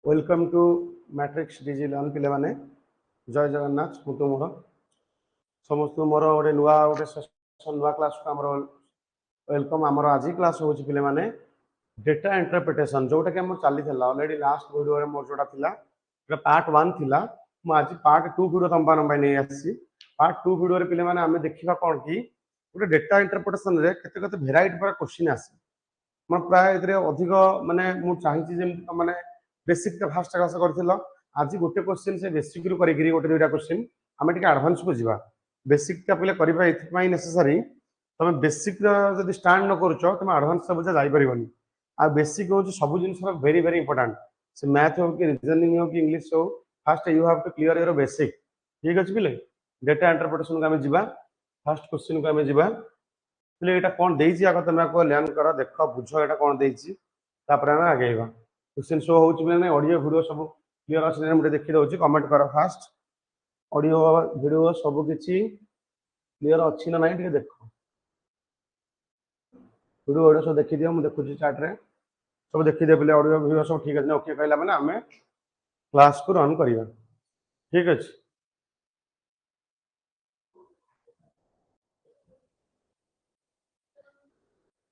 Welcome to Matrix Digi Learn पिले माने जय जगन्नाथ मु तो मोर समस्त मोर गोटे नुआ गोटे सेशन नुआ क्लास को हमर वेलकम हमर आज क्लास होची पिले माने डेटा इंटरप्रिटेशन जोटा कि हम चली थिला ऑलरेडी लास्ट वीडियो रे मोर जोटा थिला एटा पार्ट 1 थिला मु आज पार्ट 2 वीडियो तम पान नै आसी पार्ट 2 वीडियो रे पिले माने हमें देखिबा कोन की गोटे डेटा इंटरप्रिटेशन रे केते केते वेराइटी पर क्वेश्चन आसी मैं प्राय एतरे अधिक माने मु चाहिछि जे माने बेसिक टा फास्ट क्लास करथिलो आज गोटे क्वेश्चन से बेसिक रु करिगिरी गोटे दुटा क्वेश्चन हमें टिके एडवांस को जिबा बेसिक टा पहिले करिबा एथि पई नेसेसरी तमे बेसिक जदी स्टार्ट न करूचो तमे एडवांस सब जाई परिबनी आ बेसिक हो सब जिनिस वेरी वेरी इंपोर्टेंट से मैथ हो कि रीजनिंग हो कि इंग्लिश हो first you have to clear your basic ठीक अछि पिले डेटा इंटरप्रिटेशन को हमें जिबा फर्स्ट क्वेश्चन को हमें जिबा पिले एटा कोन देइछि आको तमे को लर्न करो देखो बुझो एटा कोन देइछि तापर हमें आगेइबा क्वेश्चन शो हो ना ऑडियो वीडियो सब क्लियर अच्छे मुझे देखी दूसरी कमेंट कर फास्ट ऑडियो वीडियो सब किसी क्लियर अच्छी ना नहीं देख वीडियो वीडियो सब देखी दियो मुझे देखुची चार्ट रे सब देखी दे पे ऑडियो वीडियो सब ठीक है ओके कहला मैंने आम क्लास को रन करिया ठीक अच्छे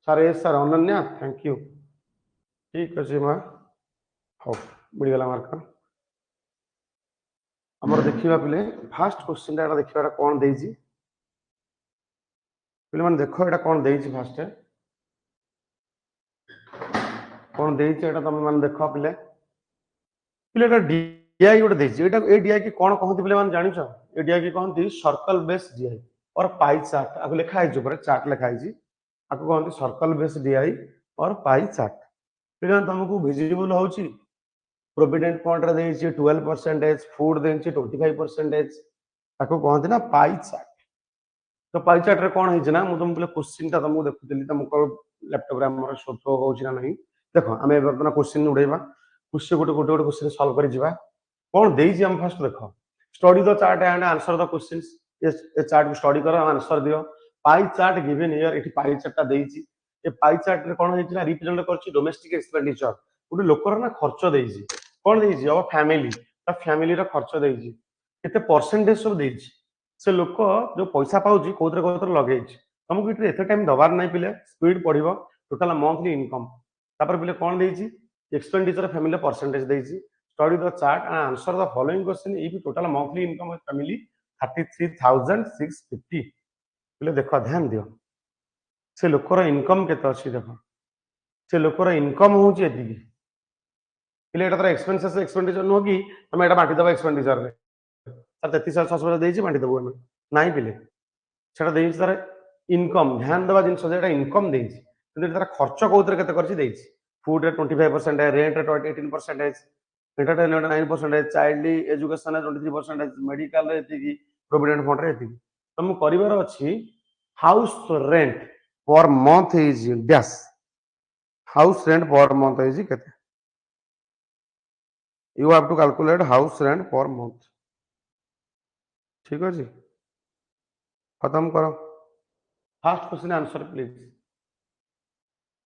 sir A sir Ananya thank you ठीक अच्छे माँ हाँ मिलगला मार्क आमर देखा पे फास्ट क्वेश्चन टा देखा कौन देइछि पे मैंने देख ये कौन देइछि फास्ट कौन देइछि एटा तुम मैंने देख पे पे डीआई गोटे देइछि एटा ए डीआई की कौन कहते पे मैंने जानिछ ए डीआई की कहते सर्कल बेस डीआई और पाई चार्ट आको लिखा है ऊपर चार्ट लिखा है आको कहते सर्कल बेस डीआई और पाई चार्ट पे तुमको विजिबल होछि प्रोविडेंट फंड रे देइछि 12% फूड देइछि 25% ताको कहते ना पाई चार्ट तो पाई चार्ट रे कोन हिज ना मु तुम पले क्वेश्चन ता तुमको देखुतली तुमको लैपटॉप रे हमर शो होछि ना नहीं देखो हमें बर्तन क्वेश्चन उड़ेबा क्वेश्चन गोटे गोटे गोटे क्वेश्चन सॉल्व करि जिबा कोन देइछि हम फर्स्ट देखो study the chart and answer the questions A chart को स्टडी करो आंसर दियो पाई चार्ट गिवन हियर एठी पाई चार्ट ता देइछि ए पाई चार्ट रे कोन हिज ना रिप्रेजेंट करछि डोमेस्टिक एक्सपेंडिचर गोटे लोकर ना खर्च देइछि कोन देइछि अब फैमिली ता फैमिली रो खर्च देइछि केते परसेंटेज सब देइछि से लोक जो पैसा पाउछि कोथरे कोथरे लगेइछि तुमको इटे एते टाइम दबार नहीं पिले स्पीड पढ़िबो टोटल मंथली इनकम तापर पिले कोन देइछि एक्सपेंडिचर फैमिली परसेंटेज देइछि study the chart and answer the following question if total monthly income of family 33650 पिले देखो ध्यान दियो से लोकर इनकम केते अछि देखो से लोकर इनकम होछि एतिकी पिले एटा तर एक्सपेंसेस एक्सपेंडिचर नो कि तुम एटा बांटी दबा एक्सपेंडिचर रे सर 33,600 देइछि बांटी दबो हम नाही पिले सेटा देइछि तार इनकम ध्यान देवा जिन सजेटा इनकम देइछि 근데 तार खर्च कोउतरे केते करछि देइछि फूड रे 25% रेंट रे 18% एंटरटेनमेंट 9% चाइल्ड एजुकेशन रे 23% मेडिकल रे एतिकी प्रोविडेंट फंड रे एतिकी तुम करिवार अछि house rent per month is dash house rent per month is केते you have to calculate house rent per month ठीक अछि खत्म करो first question answer please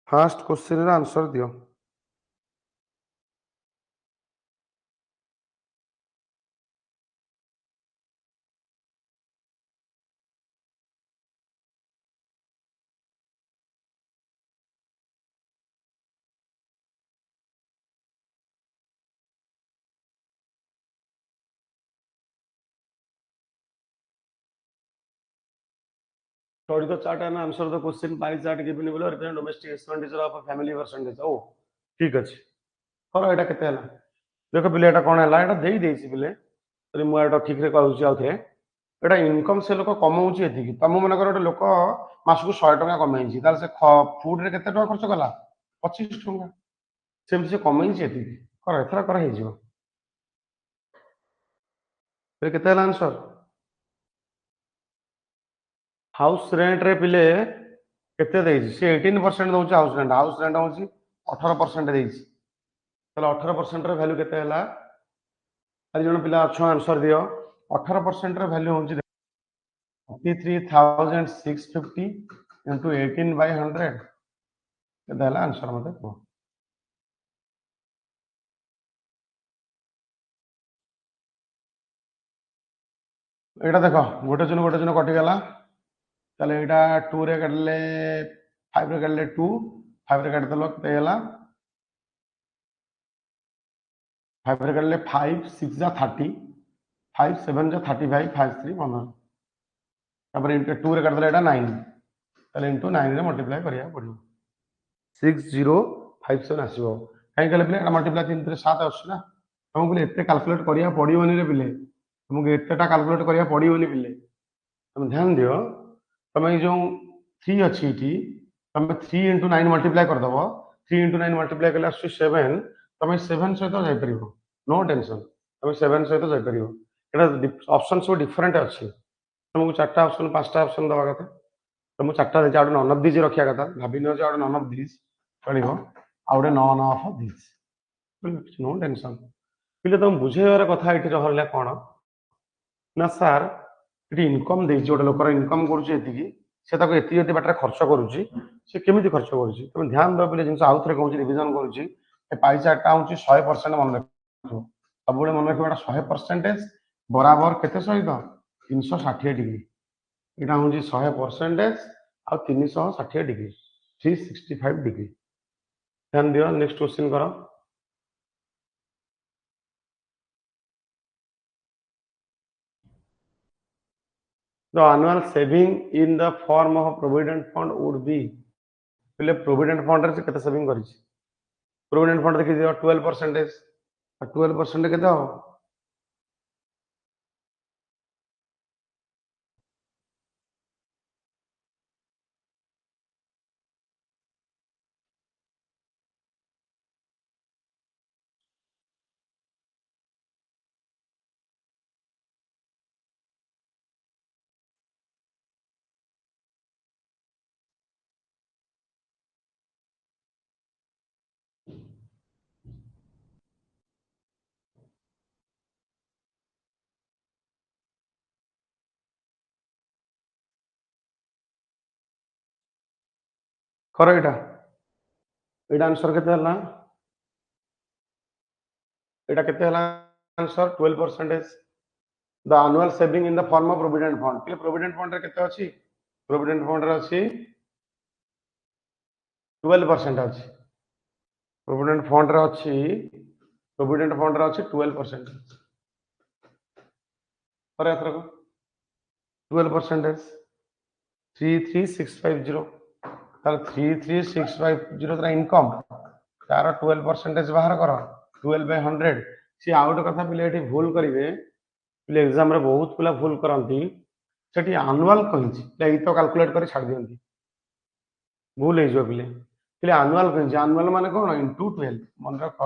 first question रा आंसर दियो study the chart and answer the question pie chart given below represent domestic expenditure of a family percentage oh ठीक अछि करो एटा केते हला देखो पिले एटा कोन हला एटा देई देइछि पिले तरी मु एटा ठीक रे कहउछि आउथरे एटा इनकम से लोक कमाउछि एतिकी तम मन कर लोक मास को 100 टका कमाइछि ताल से फूड रे केते टका खर्च कला 25 टका सेम से कमाइछि एतिकी करो एथरा कर हे जिवो पे केते हला आंसर हाउस रेंट रे पिले केते देइछि से 18% दउछि हाउस रेंट होछि 18% देइछि तले 18% रे वैल्यू केते हला आज जण पिला अच्छा आंसर दियो 18% रे वैल्यू होछि 33650 into 18/100 केते हला आंसर मते को एटा देख गोटे जन कटिगला ताले एटा 2 रे काटले 5 रे काटले 2 5 रे काट देलो केते होला 5 रे काटले 5 6 जा 30 5 7 जा 35 5 3 15 तापर इनटू 2 रे काट देला एटा 9 ताले इनटू 9 रे मल्टीप्लाई करिया पड़ियो 6057 आसीबो काई कहले पिले एटा मल्टीप्लाई 3 3 7 आछी ना हम कहले एते कैलकुलेट करिया पड़ियोनी रे पिले हमके एतेटा कैलकुलेट करिया पड़ियोनी पिले तुम ध्यान दियो तुम जो 3 अच्छी थी तुम 3 इंटू 9 मल्टीप्लाई कर दबो 3 इंटू 9 मल्टीप्लाई कले आसी 7 तुम 7 सहित जाई परिबो नो टेंशन तुम 7 सहित जाई परिबो एटा ऑप्शन सब डिफरेंट अच्छी तुमको चारटा ऑप्शन पांचटा ऑप्शन दवा कथा तुम चारटा दे आउट नन ऑफ दिस रखिया कथा भाबी न आउट नन ऑफ दिस चलिबो out none of this no tension पिले तुम बुझेबार कथा एठी रहले कोन ना सर ये इनकम देछि गोटे लोकर इनकम करूछि एतिकी से ताको एति एति बाटरे खर्च करूछि से केमिति खर्च करूछि तुम ध्यान दो पहिले जिंस आउथरे कहूछि रिवीजन करूछि ए पाई चार्टटा होछि 100% मन रखो सबुळे मन रखिबाटा 100% बराबर केते सहित 360 डिग्री एटा होछि 100% आ 360 डिग्री 365 डिग्री ध्यान दियो नेक्स्ट क्वेश्चन करो the annual saving in the form of provident fund would be पहले प्रोविडेंट फंड रे केते सेविंग करिछि प्रोविडेंट फंड देखि दियो 12% 12% केते हो कर एटा आंसर केते हला एटा केते हला answer 12% the annual saving in the form of provident fund पहले प्रोविडेंट फंड रे केते अछि प्रोविडेंट फंड रे अछि 12% अछि प्रोविडेंट फंड रे अछि प्रोविडेंट फंड रे अछि 12% पर एथर को 12% 33650 तार 33650 तार इनकम तार 12% बाहर कर 12/100 सी आउट कथा पिले एठी भूल करिवे पिले एग्जाम रे बहुत पिला भूल करंती सेठी एनुअल कहिछि पिले ई तो कैलकुलेट करी छाड़ दियंती भूल हे जो पिले पिले एनुअल कहिछि एनुअल माने कोन इनटू 12 मन रख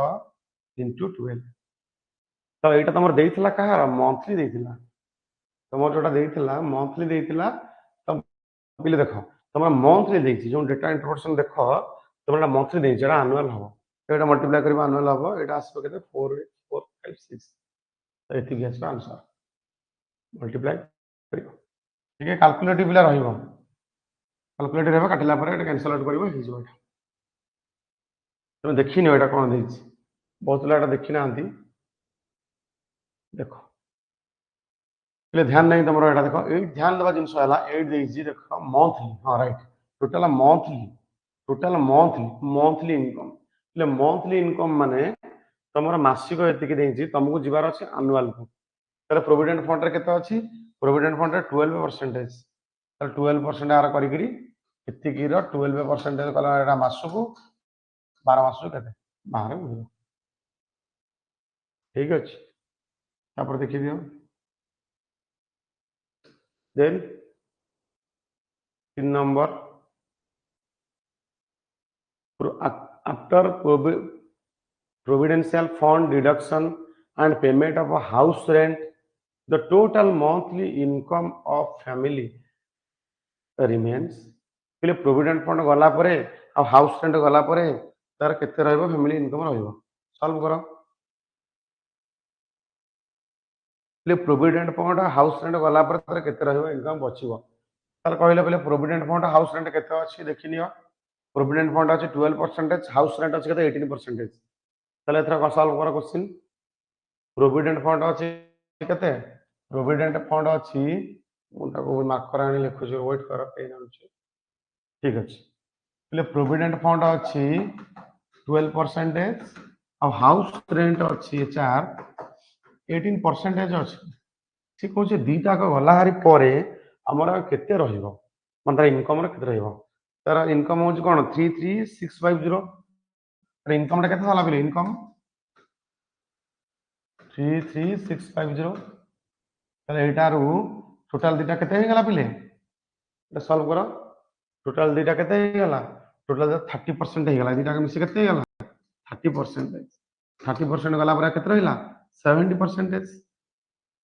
इनटू 12 तो एटा तमर देइथिला कहार मंथली देइथिला तमर जोटा देइथिला मंथली देइथिला तम पिले देखो तमर मंथली देइछि जो डेटा इंट्रोडक्शन देखो तमरा मंथली देइछि एटा एनुअल हो एटा मल्टीप्लाई करबा एनुअल हो एटा आसबो केते 4 4 5 6 तो एति गेस आंसर मल्टीप्लाई करियो ठीक है कैलकुलेटिव पिला रहिबो कैलकुलेटर हेबा काटिला पर एटा कैंसल आउट करिवो हि जो तुम देखिनि एटा कोन देइछि बहुत पिला एटा देखि नांती देखो पहले ध्यान नहीं तुम एटा देखो 8 ध्यान देबा जिंस हला 8 देइछि देखो मंथली हां राइट टोटल मंथली इनकम पहले मंथली इनकम माने तमरा मासिक एतिकी देइछि तुमको जिबार अछि एनुअल को तले प्रोविडेंट फंड रे केते अछि प्रोविडेंट फंड रे 12% तले 12% आर करी करी एतिकी रो 12% कला एटा मासको 12 मासको केते 12 बुझो ठीक अछि तापर देखि दियो then 3 number after providential fund deduction and payment of a house rent the total monthly income of family remains पहले प्रोविडेंट फंड गला परे आ हाउस रेंट गला परे तार केते रहइबो फैमिली इनकम रहइबो सॉल्व करो पहले प्रोविडेंट फंड हाउस रेंट गला परे तार केते रहइबो इनकम बचिबो तार कहले पहले प्रोविडेंट फंड हाउस रेंट केते अछि देखिनियो प्रोविडेंट फंड अछि 12% हाउस रेंट अछि केते 18% ताले एथरा सॉल्व करो क्वेश्चन प्रोविडेंट फंड अछि केते प्रोविडेंट फंड अच्छी मार्कर आनी लिखुची वेट कर ठीक अच्छे प्रोविडेंट फंड अच्छी 12% और हाउस रेंट अच्छी एचआर 18% अच्छी सी कौन दीटा गला हारी पर आमर केते रहिबो मन तार इनकम केते रहिबो तार इनकम होची कोन 33650 इनकम टा केते होला बिले इनकम 33650 ताले एटारू टोटल दीटा केते हे गला पिले एटा सॉल्व करो टोटल दीटा केते हे गला टोटल 30% हे गला दीटा के मिसी केते हे गला 30% 30% गला पर केते रहिला 70%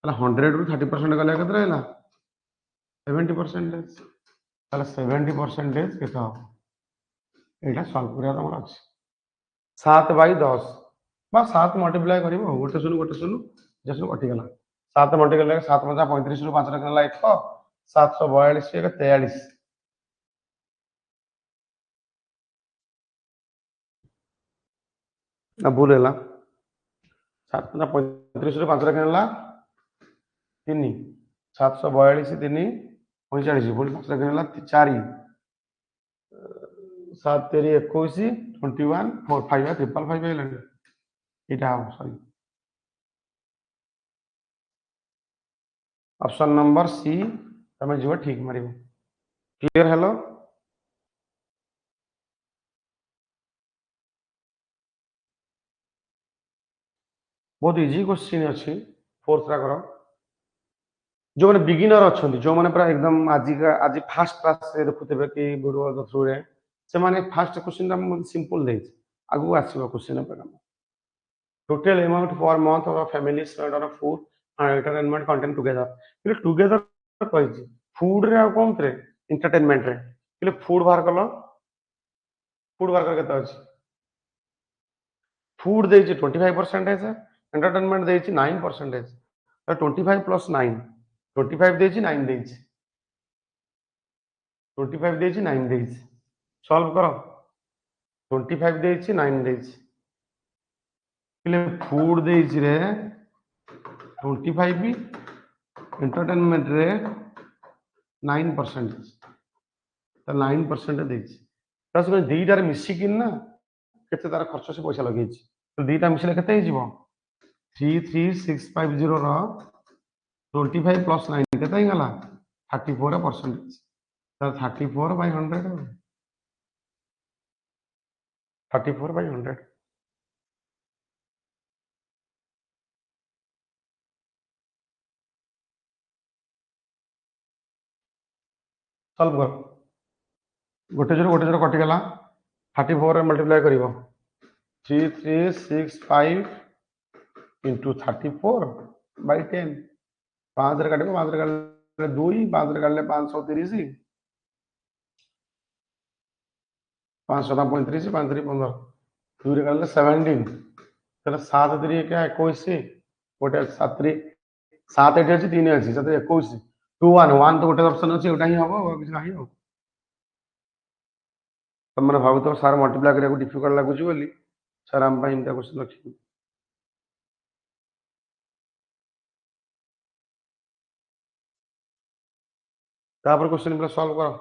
ताले 100 रु 30% गला केते रहिला 70% ताले 70% केते हो एटा सॉल्व करिया तमर अछि 7/10 बा 7 मल्टीप्लाई करिवो गोटे सुनु जसु कटि गला 7 मल्टीप्लाई 7 5 35 रु 5 रखला 1 742 एक 43 ना भूल है 7 5 35 रु 5 रखला 3 742 3 45 पुणी 5 रखला 4 7 तेरी 21 21 4 5 555 हेलानी एटा हम सॉरी ऑप्शन नंबर सी तमे जो ठीक मारिबो क्लियर हेलो बहुत इजी क्वेश्चन अच्छी फोर्थ रा करो जो मैंने बिगिनर अच्छा जो मैंने पूरा एकदम आज फास्ट क्लास से देखुते कि वीडियो थ्रू रे से माने फास्ट क्वेश्चन सिंपल दे आगु आसीबो क्वेश्चन पे total amount per month of family spend on food and entertainment content together together कहि फूड रे आ कोन रे एंटरटेनमेंट रे फूड बाहर कलो फूड बाहर कर केता अछि food they 25% entertainment they 9% 25 plus 9 25 they 9 they 25 they 9 they solve करो 25 दे 9 दे फूड दे रे 25 एंटरटेनमेंट रे 9% तो 9% दे प्लस दीटार मिसिक ना केते तार खर्च से पैसा लगे तो दीटा मिसले केते ही जीवो 33650 रो 25 प्लस 9 केते ही गला 34% तो 34/100 34/100 सॉल्व कर गोटे जोर कटि गला 34 मल्टीप्लाई करिवो 3365 इंटू 34/10 5 रे काटिबो 5 रे काटले 2 5 रे काटले 530 5 7 35 5 3 15 2 रे काटले 17 तले 7 3 क्या 21 गोटे 7 3 7 एठी अछि 3 अछि 7 21 2 1 1 तो गोटे ऑप्शन अछि ओटा ही हबो किछ नाही हो तुमने भाव तो सार मल्टीप्लाई करिया को डिफिकल्ट लागुची बोली सर हम ପାଇଁ ଏମିତିଆ क्वेश्चन ଅଛି तापर क्वेश्चन पूरा सॉल्व करो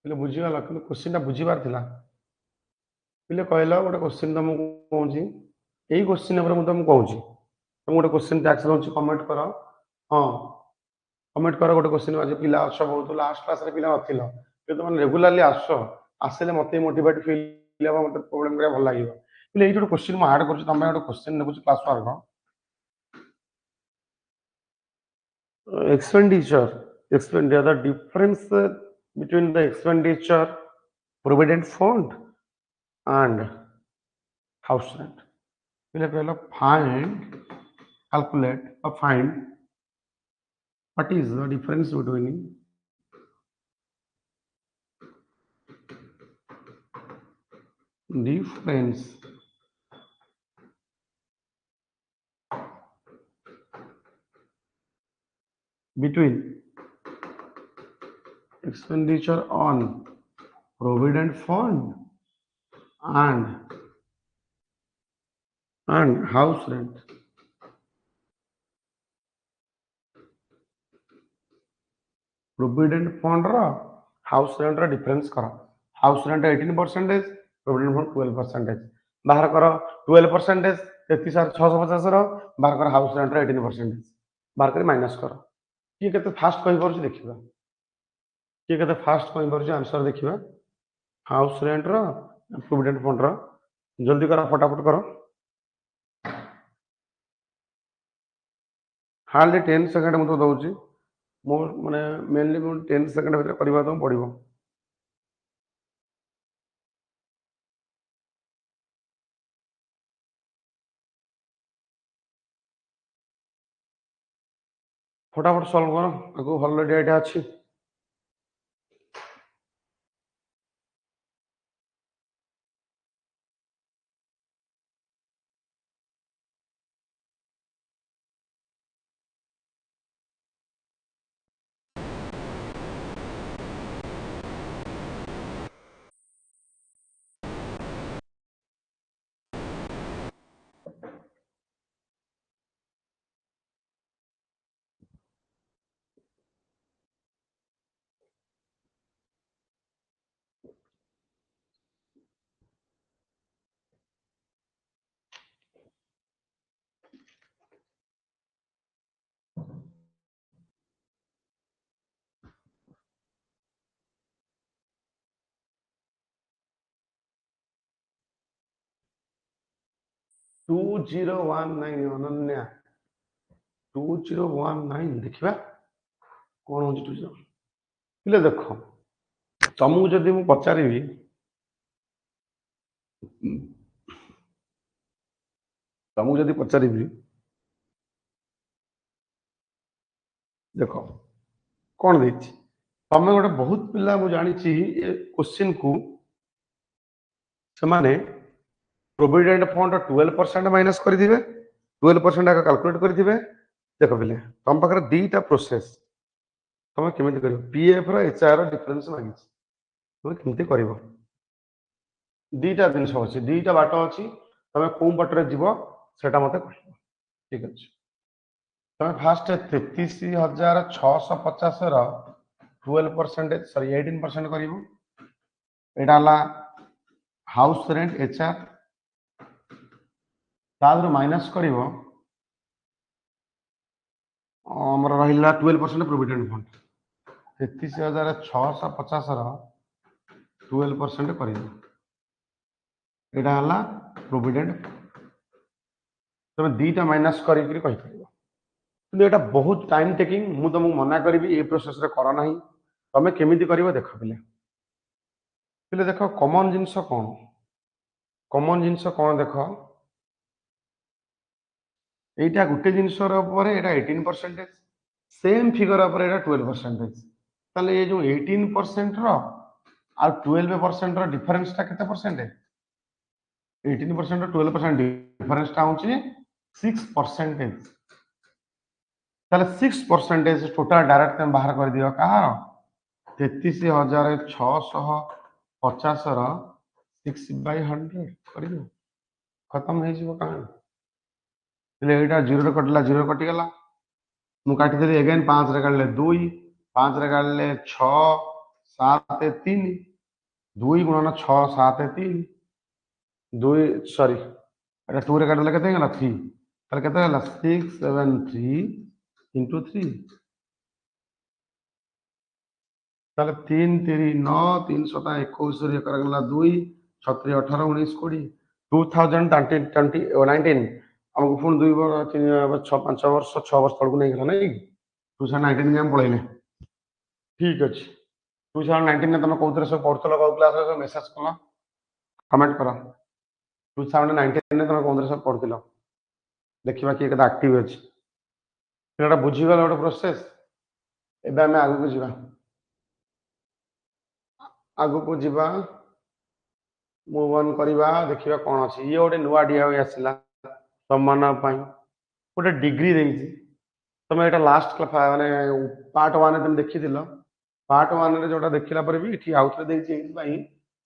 पहले बुझी गला कि क्वेश्चन ता बुझी बार थिला पहले कहला गोटे क्वेश्चन तुम कहूची एई क्वेश्चन ऊपर मु तुम कहूची तुम गोटे क्वेश्चन टैक्स दउची कमेंट करो हां कमेंट करो गोटे क्वेश्चन आज पिला अच्छा बहुत लास्ट क्लास रे पिला नथिलो कि तुम रेगुलरली आसो आसले मते मोटिवेट फील हबा मते प्रॉब्लम करे भल लागियो पहले एई जो क्वेश्चन मु ऐड करछु तुम गोटे क्वेश्चन नेबुची class work expenditure expenditure the difference between the expenditure provident fund and house rent पहले find calculate or find what is the difference between difference between expenditure on provident fund and house rent provident fund रो house rent रो difference कर house rent 18% provident fund 12% बाहर कर 12% 33,650 रो बाहर कर house rent रो 18% बाहर कर माइनस कर किए केते फास्ट कहि परछ देखिबा किए केते फास्ट कहि परछ आंसर देखिबा हाउस रेंट रो प्रोविडेंट फंड रो जल्दी करो फटाफट करो हार्डली 10 सेकंड मु तो दउची मो माने मेनली मु 10 सेकंड भीतर करबा तो पड़िबो फटाफट सॉल्व करो आगो हल डेटा अछि 2019 अनन्या 2019 देखिबा कोन होची 20 पिले देखो तमु जदि मु पचारिबी तमु जदि पचारिबी देखो कोन देछि तमे गोटे बहुत पिला मु जानि छि ए क्वेश्चन को समाने प्रोविडेंट फंड 12% माइनस कर दिबे 12% आका कैलकुलेट कर दिबे देखो पिले तम पाखरे दीटा प्रोसेस तमे केमिति करियो पीएफ रो एचआर रो डिफरेंस मांगी तमे केमिति करिवो दीटा दिन सब अछि दीटा बाट अछि तमे कोन बाटरे जीवो सेटा मते कहबो ठीक अछि तमे फास्ट 33,650 रो 12% सॉरी 18% करिवो एटा ला हाउस रेंट एचआर तादर माइनस करिवो हमर रहिला 12% प्रोविडेंट फंड 33,650 रो 12% करिवो एटा हला प्रोविडेंट तमे दीटा माइनस करी कहि परिबो କିନ୍ତୁ ଏଟା ବହୁତ ଟାଇम ଟେକିଂ ମୁଁ ତମକୁ ମନା କରିବି ଏ ପ୍ରୋସେସରେ କର ନାହିଁ ତମେ କେମିତି କରିବ ଦେଖ ପିଲେ ପିଲେ ଦେଖ କମନ ଜିନିଷ କଣ ଦେଖ ଏଇଟା ଗୋଟେ ଜିନିଷର ଉପରେ ଏଟା 18% सेम फिगर ଉପରେ ଏଟା 12% ତାହେଲେ ଏ ଯୋଉ 18% ର ଆଉ 12% ର ଡିଫରେନ୍ସ ଟା କେତେ ପରସେଣ୍ଟ 18% ର 12% ଡିଫରେନ୍ସ ଟା ହଉଛି 6%। ताले 6% टोटल डायरेक्ट तुम बाहर कर दियो कहार 33,650 रो 6/100 कर दियो खत्म हो जीवो कहानी ले एटा 0 रे कटला 0 कटि गला मु काटि देली अगेन 5 रे काटले 2 5 रे काटले 6 7 3 2 गुणन 6 7 3 2 सॉरी एटा 2 रे काटले केते गला 3 ताले केते गला 6 7 3 into 3 ताले 3 3 9 3 7 21 रे करगला 2 6 18 19 20 2020 19 हमको पुन 2 वर्ष 6 5 वर्ष 6 वर्ष तळकु नै गला नै 2019 में हम पळैले ठीक अछि 2019 में तुम कोथरे सब पढतलो को क्लास रे मेसेज कलो कमेंट करो 2019 में तुम कोथरे सब पढतलो देखिबा कि केदा एक्टिव अछि एटा बुझी गला ओटा प्रोसेस एबे हम आगु को जीवा आगु को जीवा मूव ऑन करबा देखिबा कोन अछि ये ओटे नुवा डिया होय आसिला सम्मान पई ओटे डिग्री देइछि तमे एटा लास्ट माने पार्ट 1 तुम देखि दिलो पार्ट 1 रे जोटा देखिला पर भी इठी आउट रे देइछि एइ पई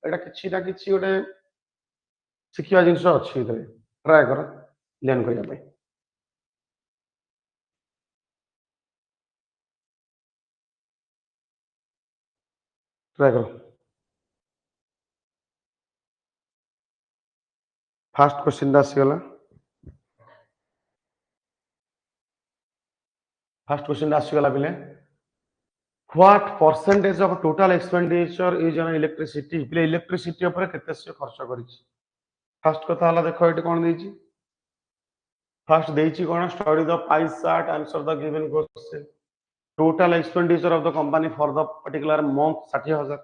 एटा किछि ना किछि ओटे शिखिया जिंस अछि ट्राई करो लर्न करिया पई ट्राई करो। फास्ट क्वेश्चन आसीगला। फास्ट क्वेश्चन आसीगला पिले। What percentage of total expenditure is on electricity? पिले इलेक्ट्रिसिटी ऊपर केते से खर्च करिछि? फास्ट कथा हला देखो एटी कोन देछि। फास्ट देछि कोन study the pie chart answer the given question. Total expenditure of the company for the particular month 60,000।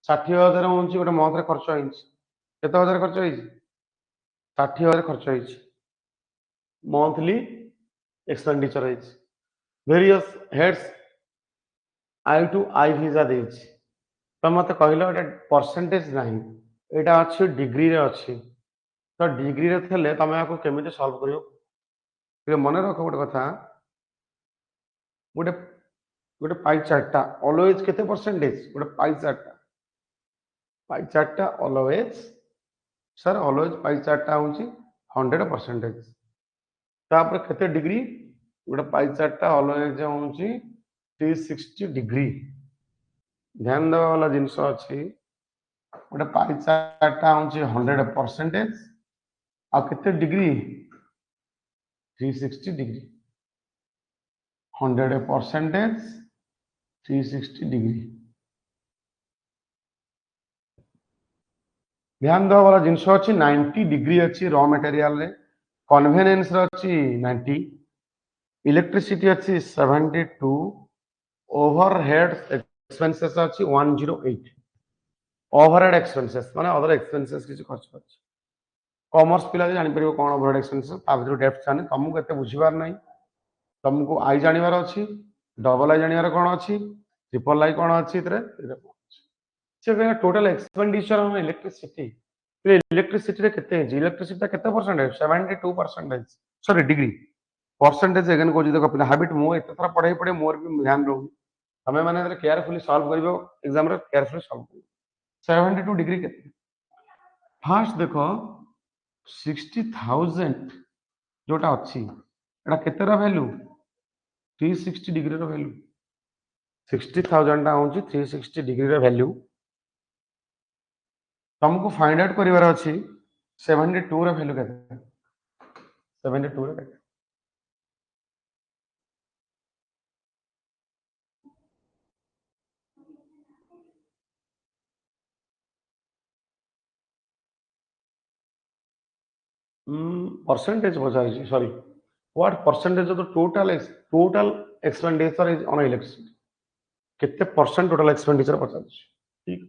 60,000 होछि गोटे मंथ रे खर्च होइछि। केते हजार खर्च होइछि? 60,000 खर्च होइछि। मंथली एक्सपेंडिचर होइछि। वेरियस हेड्स आई टू आई वीजा देछि। तो मत कहलो एटा परसेंटेज नाही, एटा अछि डिग्री रे अछि। तो डिग्री रे थले तमे आको केमिति सॉल्व करियो? ये मन रखो गोटे कथा, गोटे गोटे पाई चार्टा ऑलवेज केते परसेंटेज? गोटे पाई चार्टा ऑलवेज सर ऑलवेज पाई चार्टा होची 100%। तापर केते डिग्री? गोटे पाई चार्टा ऑलवेज होची 360 डिग्री। ध्यान देवा वाला जिनस अछि, गोटे पाई चार्टा होची 100% आ केते डिग्री? 360 डिग्री। 100% 360 डिग्री। ध्यान देवा वाला जिनस अछि 90 डिग्री अछि रॉ मटेरियल रे, कन्वेनियंस रे अछि 90, इलेक्ट्रिसिटी अछि 72, ओवरहेड एक्सपेंसेस अछि 108। ओवरहेड एक्सपेंसेस माने अदर एक्सपेंसेस किछ खर्च अछि। कॉमर्स पिला जानि परिबो कोन ओवरहेड एक्सपेंसेस ता भितर डेप्थ जाने तुमको एते बुझिबार नै। तुमको आई जानिबार अछि, डबल आई जानिबार कोन अछि, ट्रिपल आई कोन अछि इतरे से कहना total expenditure on electricity. Electricity रे केते है? इलेक्ट्रिसिटी केते परसेंट है? 72%। सॉरी डिग्री परसेंटेज अगेन को देखो पिला हैबिट मो एते थरा पढ़ाई पढ़े मोर भी ध्यान रहू। हमें माने केयरफुली सॉल्व करिवो एग्जाम रे, केयरफुली सॉल्व करिवो। 72 डिग्री केते? फास्ट देखो 60,000 जोटा अछि एटा केते रा वैल्यू? 360 डिग्री रा वैल्यू। 60,000 टा होची 360 डिग्री रा वैल्यू। तुमको फाइंड आउट करिवार अछि 72 रा वैल्यू केते? 72 रा केते? Percentage Pachar sorry what percentage of the total expenditure is on electricity? कितने परसेंट टोटल एक्सपेंडिचर पचार? ठीक है।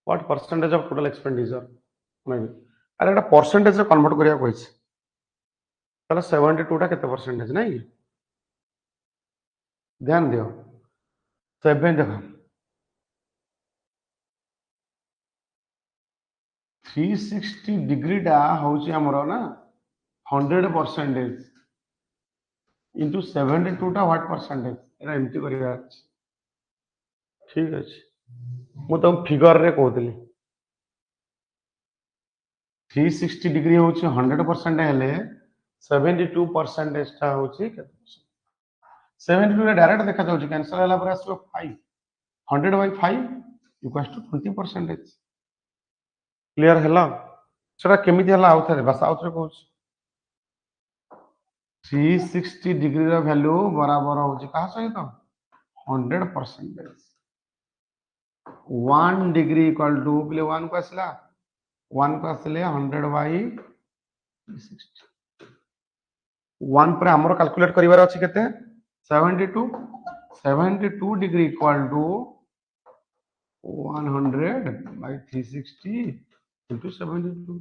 What percentage of total expenditure may be अरे एटा परसेंटेज रे कन्वर्ट करिया कोइछ ताला 72 टा केते परसेंटेज नहीं? ध्यान दियो 7 देखो 360 डिग्री टा होची हमरो ना 100% इंटू 72 टा व्हाट परसेंटेज एरा एमटी करिया अछि। ठीक अछि मु तुम फिगर रे कहतली 360 डिग्री होची 100% हेले 72% टा होची केते? 72 रे डायरेक्ट देखा जाउची कैंसिल होला पर आसलो 5 100 by 5 इक्वल्स टू 20%। क्लियर हैला? सेटा केमिति हैला आउथरे बस आउथरे कहूची 360 डिग्री रा वैल्यू बराबर होची कहा सहित 100%। 1 डिग्री इक्वल टू प्ले 1 को आसला 1 को आसले 100 by 360। 1 पर हमरो कैलकुलेट करिवार अछि केते 72 72 degree equal to 100 by 360 into 72।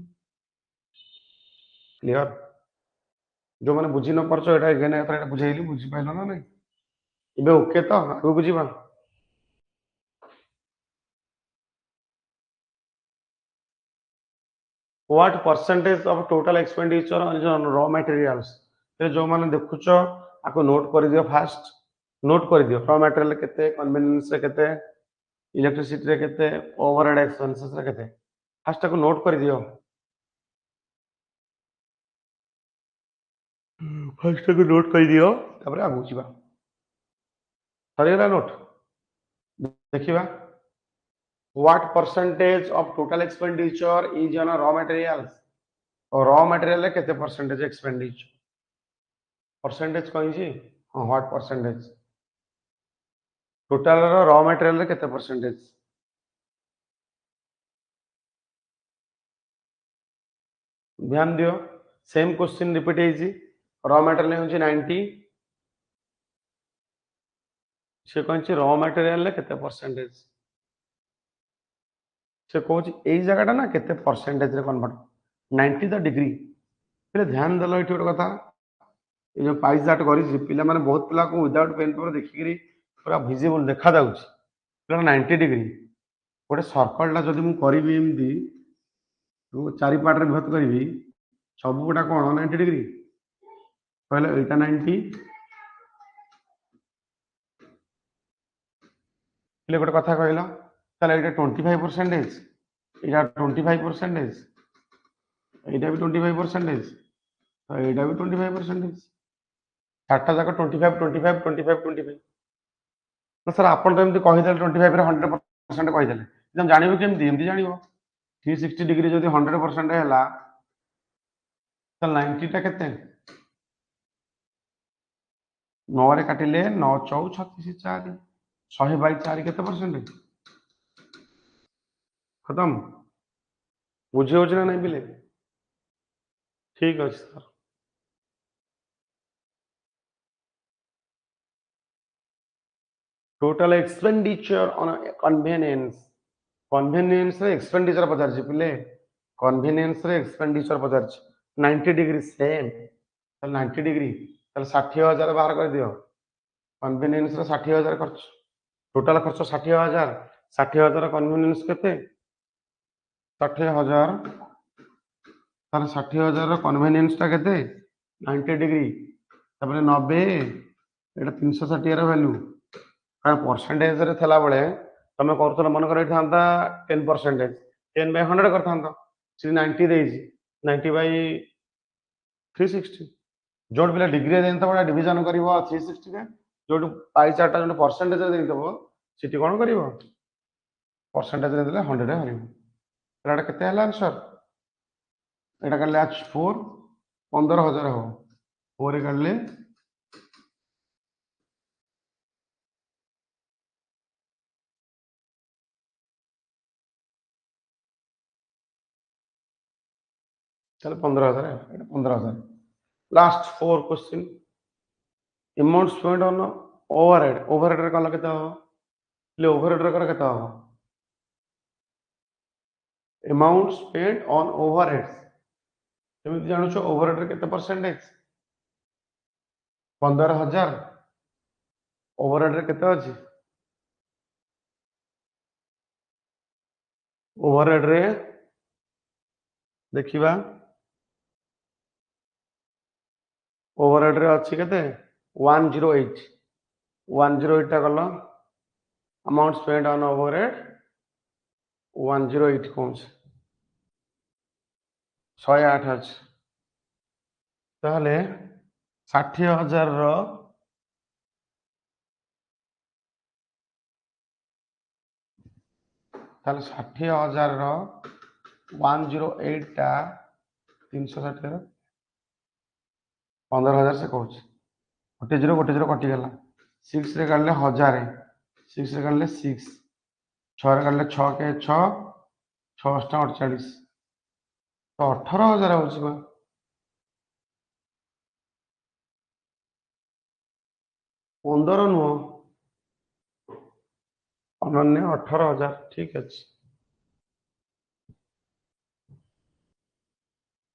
Clear? जो माने बुझी न परछो एटा एगेन एटा बुझाइली बुझी पाइलो ना नहीं? इबे ओके तो आगु बुझीबा? What percentage of total expenditure on raw materials? ते जो माने देखुचो आको नोट कर दियो फास्ट नोट कर दियो रॉ मटेरियल केते, कन्वेनियंस रे केते, इलेक्ट्रिसिटी रे केते, ओवरहेड एक्सपेंसेस रे केते, फास्ट को नोट कर दियो। फास्ट को नोट कर दियो तापर आगु जीवा। सरीला नोट देखिबा What percentage of total expenditure is on raw materials? और raw material रे केते percentage expenditure? Percentage कहीं what percentage? Total raw material रे केते percentage? ध्यान दियो सेम क्वेश्चन रिपीट है रॉ मटेरियल होची 90 से कहछि रॉ मटेरियल रे केते परसेंटेज से कहछि एई जगहटा ना केते परसेंटेज रे कन्वर्ट 90 द डिग्री पहले ध्यान देलो एठी ଗୋଟେ କଥା ए जो पाई चार्ट करी पिला माने बहुत पिला को विदाउट पेन पेपर देखिकरी पूरा विजिबल देखा जाउछि पिला 90 डिग्री ଗୋଟେ सर्कलटा जदि मु करबी एमदी तो चारि पार्ट रे विभक्त करबी सब गुडा कोन 90 डिग्री पहले एटा 90 पिले ଗୋଟେ କଥା କହିଲ তাহলে এটা 25% এটা 25% এটা भी 25% এইটা भी 25% চারটা যাক 25 25 25 25 না স্যার আপন তো এমতি কহিদেলে 25 রে 100% কহিদেলে তুমি জানিব কেমতি এমতি জানিব 360 ডিগ্রি যদি 100% হেলা তাহলে 90 টা কেতে 9 रे काटिले 9 4 36 4 100 बाई 4 केते परसेंट खत्म बुझे होछ ना नहीं बिले ठीक अछि sir total expenditure on a convenience रे expenditure पचारछि पिले convenience रे expenditure पचारछि 90 डिग्री सेम तो 90 डिग्री ताले 60000 बाहर कर दियो कन्वीनियंस रे 60000 खर्च टोटल खर्च 60000 60000 कन्वीनियंस केते 60000 ताले 60000 रो कन्वीनियंस ता केते 90 डिग्री तापर 90 एटा 360 रो वैल्यू कारण परसेंटेज रे थला बळे तमे करथला मन कर थांता 10% 10 बाय 100 करथांता सी 90 देइछि 90 बाय 360 जोड पिला डिग्री देन त बडा डिवीजन करिवो 360 रे जोड पाई चार्ट जोड परसेंटेज रे देइतबो सिटी कोन करिवो परसेंटेज रे देले 100 रे हरिवो एटा केते हला आंसर एटा करले 4 15000 हो 4 रे करले चलो 15000 है एटा 15000 last 4 question amount spend on overhead रे कला केते हो ले ओवरहेड रे कर केते हो अमाउंट स्पेंड ऑन ओवरहेड्स तुम जानो छो ओवरहेड रे केते परसेंटेज 15000 ओवरहेड रे केते अछि ओवरहेड रे देखिबा ओवरहेड रे अछि केते 108 108 टा गलो अमाउंट स्पेंड ऑन ओवरहेड 108 कौन से 108 अछि ताहले 60000 रो ताहले 60000 रो 108 टा 360 रो 15000 से कहूँ गोटे जीरो कटि गला 6 रे काढले 1000 6 रे काढले 6 6 रे काढले 6 के 6 6 टा 48 तो 18000 होछि बा 15 नुह अनन्य 18000 ठीक अछि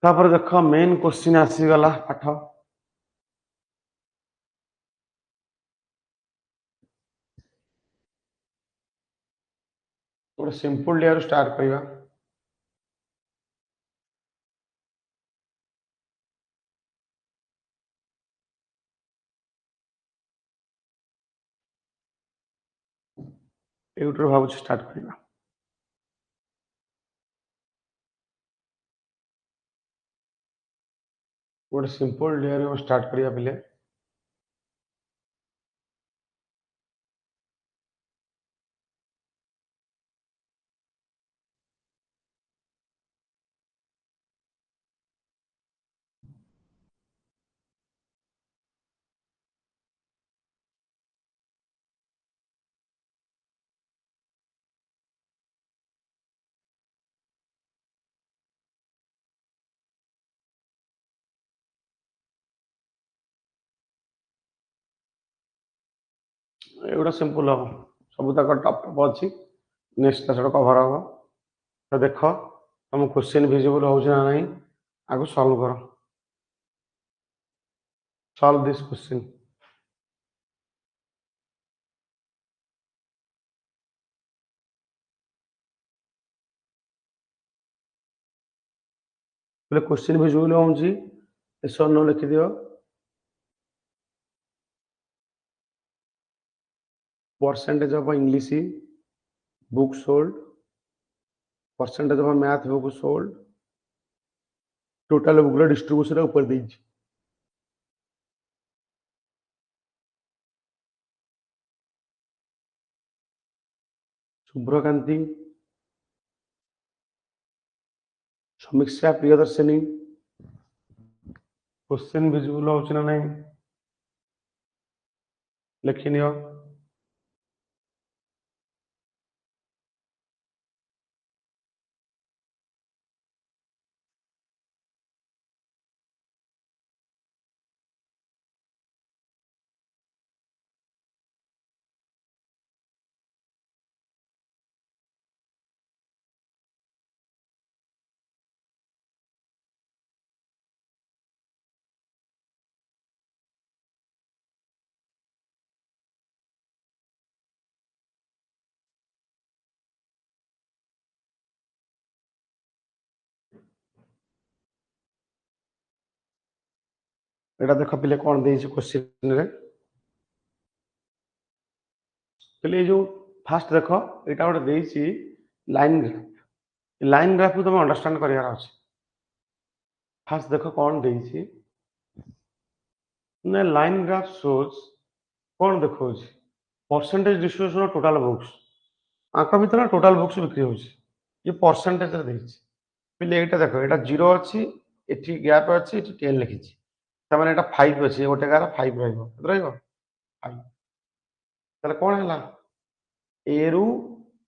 तापर देख मेन क्वेश्चन आसी गला पाठ गोटे सिंपल डे स्टार्ट करिवा एउटर भाबु स्टार्ट करिवा गोटे सिंपल डे स्टार्ट करिया पिले एगुड़ा सिंपल हम सब तक टप टप अच्छी नेक्स्ट ता कभर हम तो देख तुम क्वेश्चन विजिबल हो नहीं आगे सॉल्व कर सॉल्व दिस क्वेश्चन बोले क्वेश्चन विजिबल होउची एस और नो लिखि दियो percentage of English book sold percentage of math book sold total book distribution ऊपर देइची शुभ्रकांति समीक्षा प्रियदर्शिनी क्वेश्चन विजिबल होउची ना नहीं लिखि नियो एटा देख पिले कौन देइची क्वेश्चन रे पहले जो फास्ट देख एटा गोटे देइची लाइन ग्राफ को तुम अंडरस्टैंड करियार अछि फास्ट देख कौन देइची ना लाइन ग्राफ शोज कौन देखो percentage distribution of total books आंक भीतर टोटल बुक्स बिक्री होची ये परसेंटेज रे देइची पहले एटा देखो एटा 0 अछि एठी गैप अछि एठी 10 लिखिची त माने एटा 5 अछि गोटे गार 5 रहइबो रहइबो 5 तले कोन हैला ए रु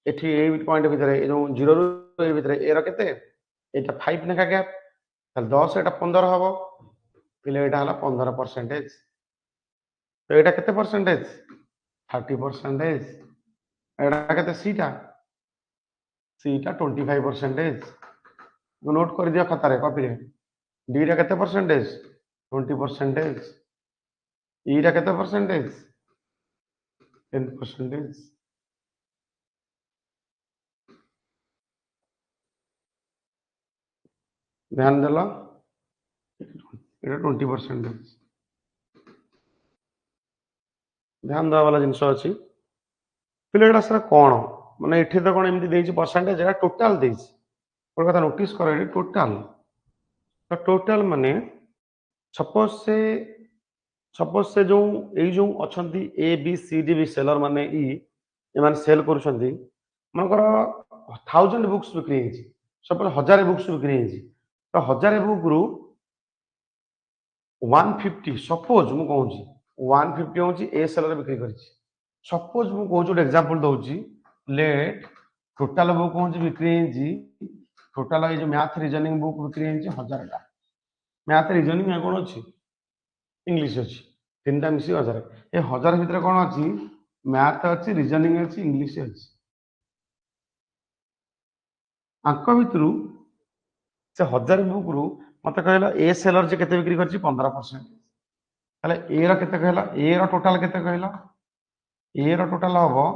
एठी ए पॉइंट भीतर ए जो 0 रु ए भीतर ए रो केते एटा 5 नेका गैप तले 10 एटा 15 हबो पहले एटा हला 15% तो एटा केते परसेंटेज 30% एटा केते सीटा 25% नोट कर दिया खाता रे कॉपी रे डी रा केते परसेंटेज 20% ई रा केते परसेंटेज 10% ध्यान देला एटा 20% ध्यान देवा वाला जिनस अछि पिले एटा सर कोन माने एठी तो कोन एमती देइछि परसेंटेज एटा टोटल देइछि और कथा नोटिस करो एटी टोटल तो टोटल माने सपोज से जो ए जो अछंती A B C D B seller माने ई एमान सेल करूछंती मनकर 1000 बुक्स बिक्री हेछि सपोज 1000 बुक्स बिक्री हेछि तो 1000 बुक रु 150 सपोज मु कहूची 150 होची ए सेलर बिक्री करिछि सपोज मु कहूची एक एग्जांपल दउची लेट टोटल बुक होची बिक्री हेछि टोटल ए जो मैथ रीजनिंग बुक बिक्री हेछि 1000 टा मैथ रीजनिंग में कोन अछि इंग्लिश अछि तीनटा मिसी 1000 ए 1000 भीतर कोन अछि मैथ अछि रीजनिंग अछि इंग्लिश अछि आंक भितरु से 1000 बुक रु मते कहला ए सेलर जे केते बिक्री करछि 15% ताले ए रा केते कहला ए रा टोटल केते कहला ए रा टोटल हबो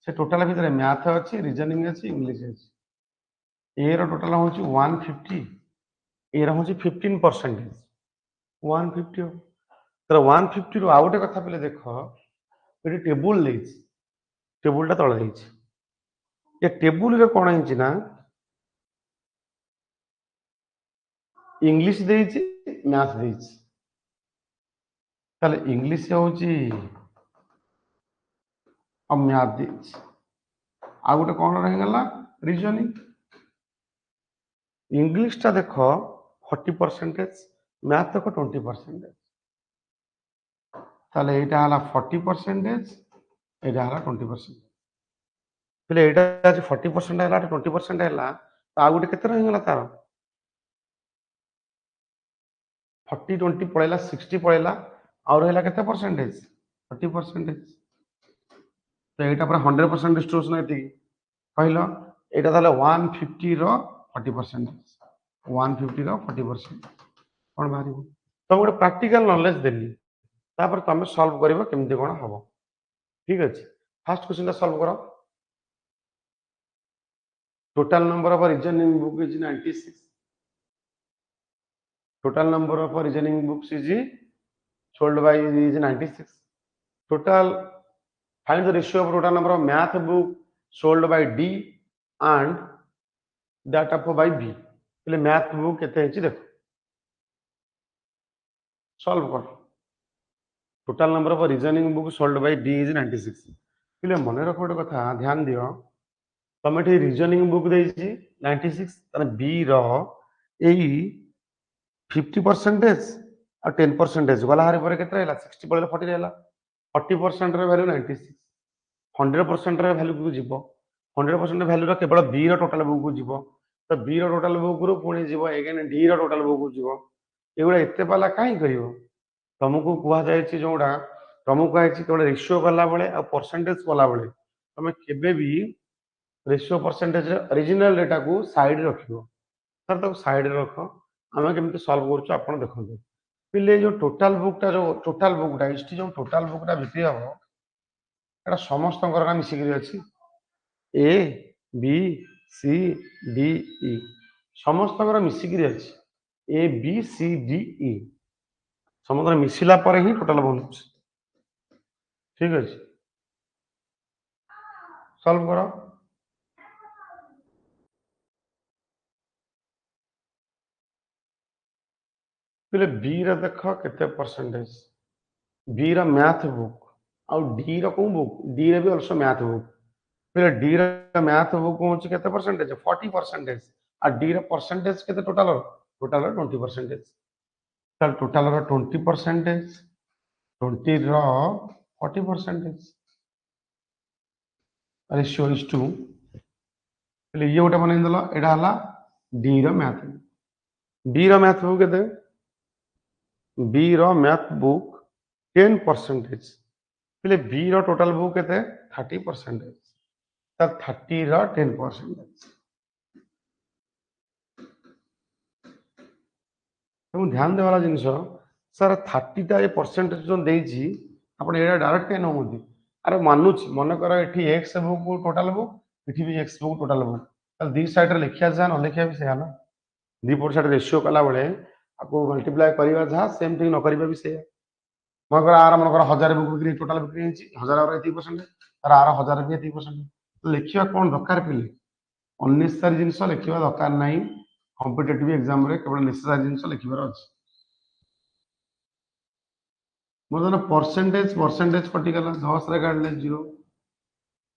से टोटल भीतर मैथ अछि रीजनिंग अछि इंग्लिश अछि ए रा टोटल होछि 150 ए रा होछि 15% 150 तर 150 रु आउटे कथा पले देखो एटी टेबुल लेछि टेबुल टा तळे देछि ये टेबुल रे कोन हिंची ना इंग्लिश देछि मैथ देछि ताले इंग्लिश होछि और मैथ देछि आ गोटे कोन रहि गला रीजनिंग इंग्लिश टा देखो 40% मैथ देखो 20% ताले एटा हला 40% एटा हला 20% पहले एटा आज 40% हला 20% हला तो आ गोटे केते रहि गला तार 40 20 पळेला 60 पळेला और रहला केते परसेंटेज 30% तो यहाँ पूरा 100% डिस्ट्रीब्यूशन ये कहल यहाँ ताले 150 रो 40%, 150 रो 40% कौन बाहर तो गोटे प्राक्टिकल नॉलेज देली तापर तुम सॉल्व करिवो केमती कोन हबो। ठीक अछि, फर्स्ट क्वेश्चन सॉल्व करो। Total number of reasoning book is 96। Total number of reasoning books is sold by is 96. Total, find the ratio of total number of math book sold by D and that of by B. એટલે math book କେତେ ହେଇଛି ଦେଖ, solve କର। total number of reasoning book sold by D is 96। એટલે ମନେ ରଖ ଗୋଟେ କଥା, ଧ୍ୟାନ ଦିଅ, ତମେ ଏଠି ରିଜନିଂ ବୁକ୍ ଦେଇଛି 96, ତାହେଲେ B ର ଏଇ 50% ଆଉ 10% ଗଲା ହାରି ପରେ କେତେ ରହିଲା, 60 ପଳେଇଲା 40 ରହିଲା, 40% ର ଭ୍ୟାଲୁ 96, 100% ର ଭ୍ୟାଲୁ କୁ ଯିବ, 100% ଭ୍ୟାଲୁ ର କେବଳ B ର ଟୋଟାଲ ବୁକ୍ କୁ ଯିବ, ତ B ର ଟୋଟାଲ ବୁକ୍ ରୁ ପୁଣି ଯିବ ଏଗେନ୍ D ର ଟୋଟାଲ ବୁକ୍ କୁ ଯିବ। ଏଗୁଡ଼ା ଏତେ ପାଲା କାହିଁ କରିବ, ତମକୁ କୁହାଯାଇଛି ଯୋଉଟା ତମକୁ କୁହାଯାଇଛି କେବଳ ରେସିଓ କଲା ବେଳେ ଆଉ ପରସେଣ୍ଟେଜ କଲା ବେଳେ ତମେ କେବେ ବି ରେସିଓ ପରସେଣ୍ଟେଜ ଅରିଜିନାଲ ଡେଟା को साइड रखियो। सर ताको साइड रख, आम केमती सॉल्व करूछु आपण देखंतु। पिले जो टोटल बुकटा जो टोटल बुकटा इष्टि जो टोटल बुकटा बिक्री हबो एटा समस्तଙ୍କର का मिसिकरी अछि, ए बी सी डी ई समस्तଙ୍କର मिसिकरी अछि, ए बी सी डी ई समस्त मिसिला पर ही टोटल बनୁଛି। ठीक अछि, सॉल्व करो। पिले बी रे देखो केते परसेंटेज, बी रा मैथ बुक आउ डी रा को बुक, डी रे भी आल्सो मैथ बुक, फिर डी रा मैथ बुक होची केते परसेंटेज 40%, आ डी रा परसेंटेज केते टोटल टोटल 20%। ताल टोटल रा 20%, 20 रा 40% रेशियो इज टू, पहले ये गोटे बनै दला, एडा हला डी रा मैथ, डी रा मैथ बुक केते, बी रा मैथ बुक 10%, पहले बी रा टोटल बुक केते 30%, तब 30 रा 10%। तो ध्यान देवाला जिनस सर 30 टा ये परसेंटेज जो देइछि आपण एडा डायरेक्ट के नहुंती, अरे मानुछि मन कर एठी एक्स बुक टोटल बुक एठी भी एक्स बुक टोटल बुक, ताल दी साइड रे लिखिया जा न लिखिया भी से ना, दी पर साइड रेशियो कला बेले आपको मल्टीप्लाई करिवा जा सेम थिंग न करिवा भी से। मन कर आर मन कर 1000 बुक बिक्री टोटल बिक्री हिची 1000 और 80% तार आर 1000 भी 80%, लिखिया कोन दरकार पिले अननेसेसरी जिंस लिखिवा दरकार नाही, कॉम्पिटिटिव एग्जाम रे केवल नेसेसरी जिंस लिखिबार अछि। मोर परसेंटेज परसेंटेज कटिगला 10 रे काढले 0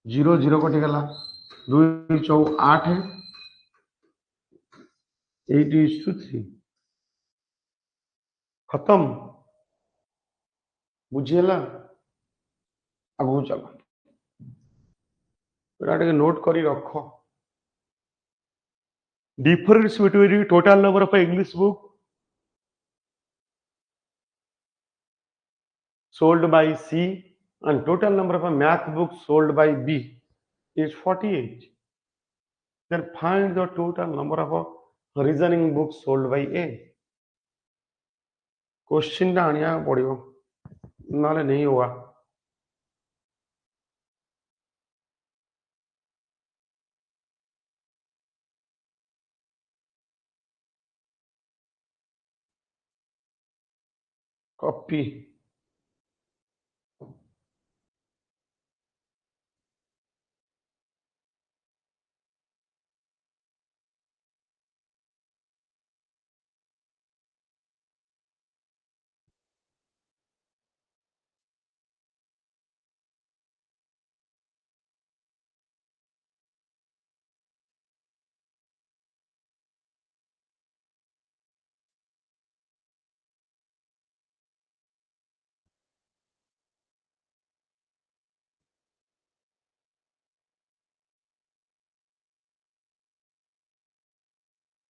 0 0 कटिगला 2 4 8 8:3 खत्म, बुझीला। आगु चलो एटा के नोट करी रखो। Difference between total number of English book sold by C and total number of math books sold by B is 48. Then find the total number of reasoning books sold by A. Question आनिया पड़ो ना नहीं हुआ। Copy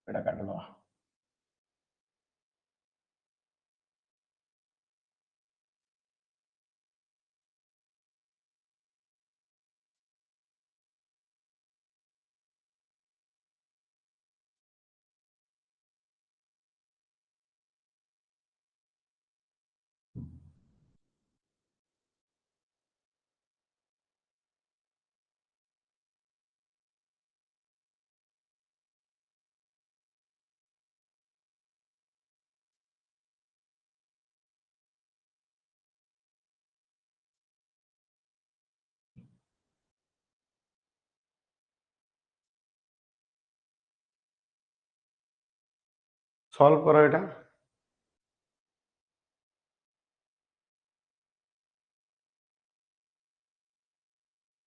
एटा काटलो। Solve करो एटा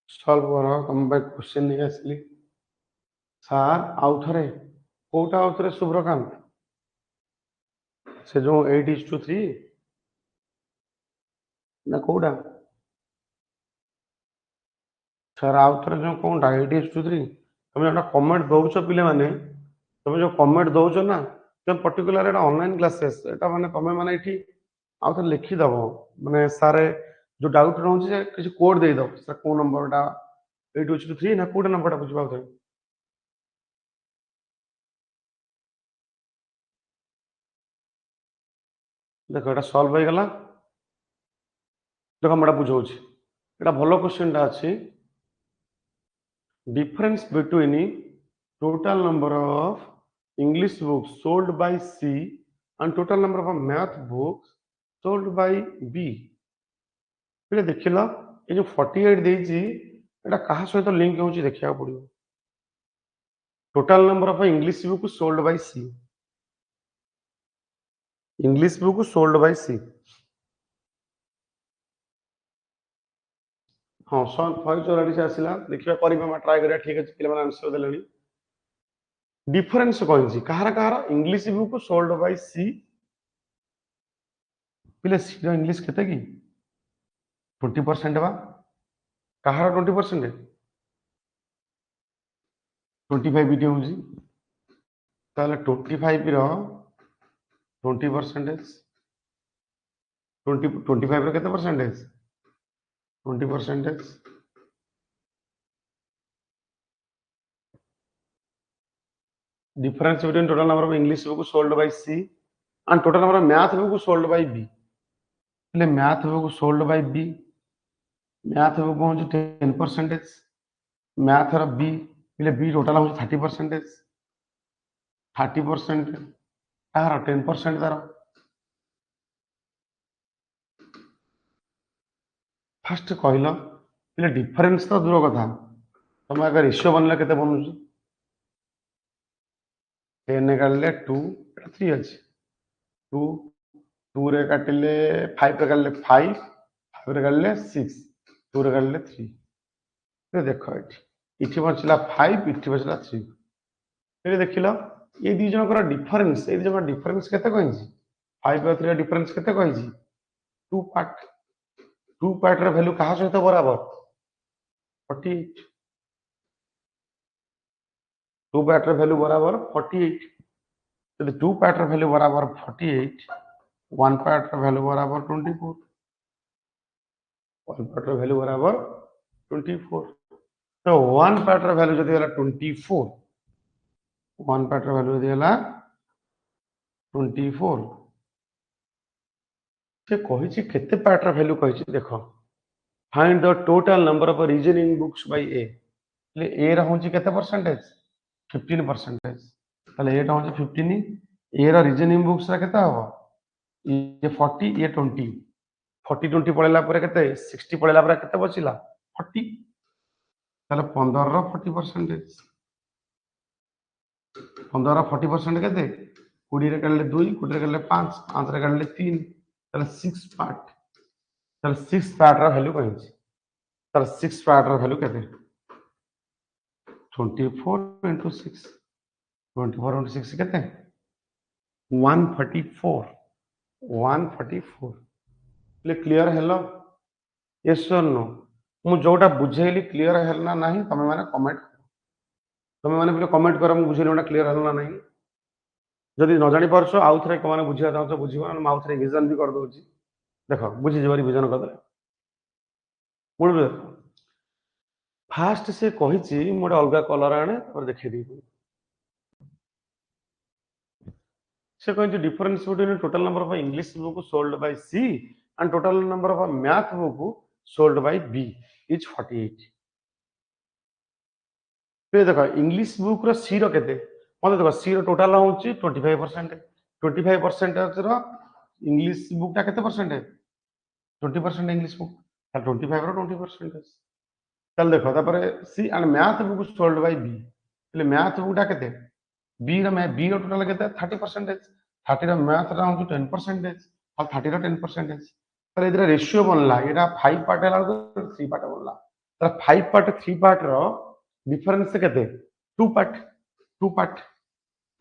solve करो तुम पे क्वेश्चन नहीं आसली सार आउ थरे कोटा आउ थरे शुभ्रकांत से जो 8:3 ना कोटा सर आउ थरे जो कोटा 8:3 तुम जो कमेंट दौच पिले माने तुम जो कमेंट दौच ना तुम पर्टिकुलर एटा ऑनलाइन क्लासेस एटा माने तुम माने एठी आउ थरे लिखि दबो माने सारे जो डाउट रहउछि से किछ कोड दे दो सर को नंबरटा 8:3 ना कोटा नंबरटा बुझ पाउ थे देखो एटा सॉल्व हो गला देखो मैं बुझाऊँ एटा भलो क्वेश्चन टा अछि difference between total number of English books sold by C and total number of math books sold by B पे देखिला ये जो 48 देइछि एटा कहा सहित लिंक होछि देखिया पड़ियो total number of English book sold by C English book sold by C हाँ 144 से आसिला देखिबा करिबा मा ट्राई करिया ठीक अछि पिले माने आंसर देलेनी डिफरेंस कहिछि कहार कहार English book sold by C पिले सी रो इंग्लिश केते की 20% बा कहार 20% 25 वीडियो होछि ताले 25 रो 20% 25 रो केते percentage 20% difference between total number of English book sold by C and total number of math book sold by B એટલે math book sold by B math book होଉଛି 10% math ର B એટલે B total होଉଛି 30% 30% ତାର 10% ତାର first କହିଲ એટલે difference ତ ଦୂର କଥା ତମ ଆଗ ରେସିଓ ବନିଲେ କେତେ ବନୁଛି 10 କାଟିଲେ 2 3 ଅଛି 2 2 रे काटिले 5 रे काटिले 5 5 रे काटिले 6 2 रे काटिले 3 ये देखो इठी बचला 5 इठी बचला 3 ये देखिलो ये दी जनकर डिफरेंस ये दी जनकर डिफरेंस केते कहिछि 5 और 3 रा डिफरेंस केते कहिछि 2 पार्ट रे वैल्यू कहा सहित बराबर 48 2 पार्ट रे वैल्यू बराबर 48 यदि 2 पार्ट रे वैल्यू बराबर 48 1 पार्ट रे वैल्यू बराबर 24 1 पार्ट रे वैल्यू बराबर 24 तो 1 पार्ट रे वैल्यू जदी होला 24 1 पार्ट रे वैल्यू जदी होला 24 से कहिछि केते पार्ट रे वैल्यू कहिछि देखो find the total number of reasoning books by A ले ए रहउछि केते परसेंटेज 15% ताले ए रहउछि 15 ए रा रीजनिंग बुक्स रा केते हबो ये 40 ये 20 40 20 पळेला परे केते 60 पळेला परे केते बचिला 40 ताले 15 रो 40% 15 रो 40% केते 20 रे काढले 2 20 रे काढले 5 5 रे काढले 3 ताले 6 पार्ट ताले 6 पार्ट रा वैल्यू कहिछि ताले 6 पार्ट रा वैल्यू केते 24 into 6 24 into 6 केते 144 144 ले क्लियर हेलो यस और नो मु जोटा बुझेली क्लियर हेल ना नहीं तमे माने कमेंट तमे माने पहिले कमेंट करो मु बुझेली ओटा क्लियर हेल ना नहीं जदि न जानि परछो आउ थरे को माने बुझिया चाहछो बुझिबो न आउ थरे रिवीजन भी कर दोछि देखो बुझि जेबो रिवीजन कर दे मुड़ फास्ट से कहिछि मोटे अलगा कलर आने और देखि दी से कहिछि difference between total number of English book sold by C and total number of math book sold by B is 48 पे देखो इंग्लिश बुक रो सी रो केते मते देखो सी रो टोटल होउछि 25% 25% रो इंग्लिश बुक ता केते परसेंट है 20% इंग्लिश बुक ता 25 रो 20% चल देखो तापर C and math book sold by B ले मैथ बुक ता केते बी बी टोटाल के 30%, 30 मैथ रा 10%, और 30 10%। তাহলে এদের রেশিও বনলা এটা 5 পার্ট হলা 3 পার্ট বনলা। তাহলে 5 পার্ট 3 পার্ট র ডিফরেন্স কেতে 2 পার্ট। 2 পার্ট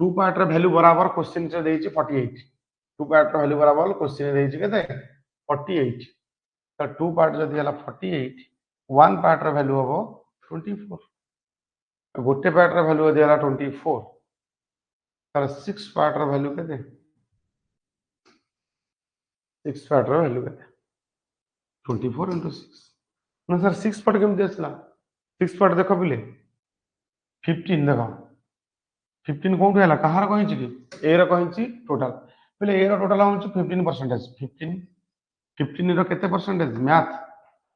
2 पार्ट ର ଭ୍ୟାଲୁ ବରାବର क्वेश्चन ରେ ଦେଇଛି 48। 2 पार्ट ର ଭ୍ୟାଲୁ ବରାବର क्वेश्चन ରେ ଦେଇଛି କେତେ 48। ତ 2 पार्ट ଯଦି ହେଲା 48, 1 पार्ट ର ଭ୍ୟାଲୁ ହବ 24। ଗୋଟେ ପାର୍ଟ ର ଭ୍ୟାଲୁ ଯଦି ହେଲା 24, ତାହେଲେ 6 ପାର୍ଟ ର ଭ୍ୟାଲୁ କେତେ? 6 ପାର୍ଟ ର ଭ୍ୟାଲୁ କେତେ? 24 into 6। ନା ସାର୍ 6 ପାର୍ଟ କେମିତି ଆସିଲା? 6 ପାର୍ଟ ଦେଖ ପିଲେ 15 ଦେଖ 15 কোন ହେଲା କାହାର କହିଛି କି a ର କହିଛି ଟୋଟାଲ ବୋଲେ a ର ଟୋଟାଲ ହଉଛି 15%। 15 15 ର କେତେ परसेंटेज मैथ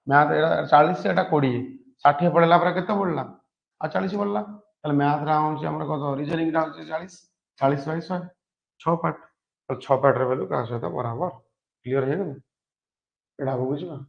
मैथ एटा 40 एटा 20 60 पड़ला पर केते पड़ला आ 40 पड़ला ताले मैथ रा हଉଛି हमर कत रीजनिंग रा हଉଛି 40 40 बाय 100 6 पार्ट। तो 6 पार्ट रे वैल्यू का सहित बराबर क्लियर है ना एटा बुझिबा।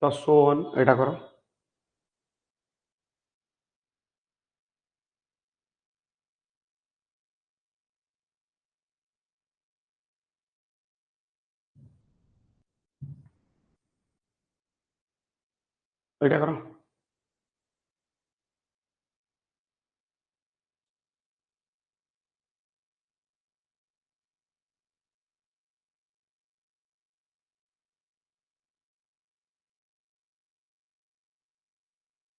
तो सोन एटा करो एटा करो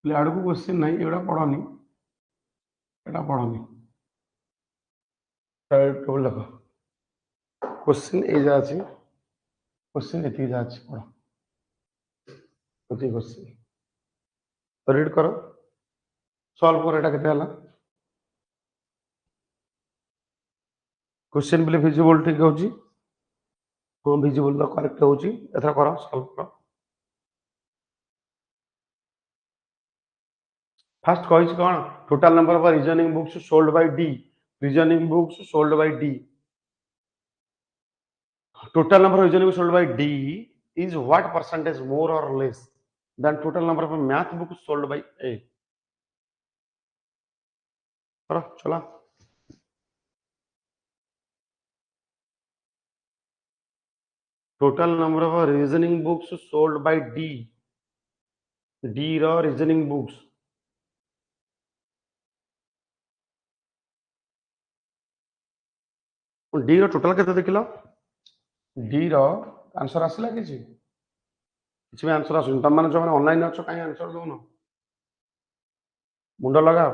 लाडू को क्वेश्चन नहीं एटा पढ़नी एटा पढ़नी टेबल देखो क्वेश्चन ए जा अछि क्वेश्चन एति जा अछि पढ़ो ओके क्वेश्चन रीड करो सॉल्व करो एटा केते हला क्वेश्चन बिले विजिबल ठीक होची हाँ विजिबल तो करेक्ट होची एथरा करो सॉल्व करो फर्स्ट कहिच कोन total number of reasoning books sold by D reasoning books sold by D total number of reasoning sold by D is what percentage more or less than total number of math books sold by A करो चला total number of reasoning books sold by D D रो reasoning books D रो total केते देखिलो D रो answer आसिला किछि किछि answer आसुन तम माने जो माने ऑनलाइन अछो काई आंसर दोनो मुंडो लगाओ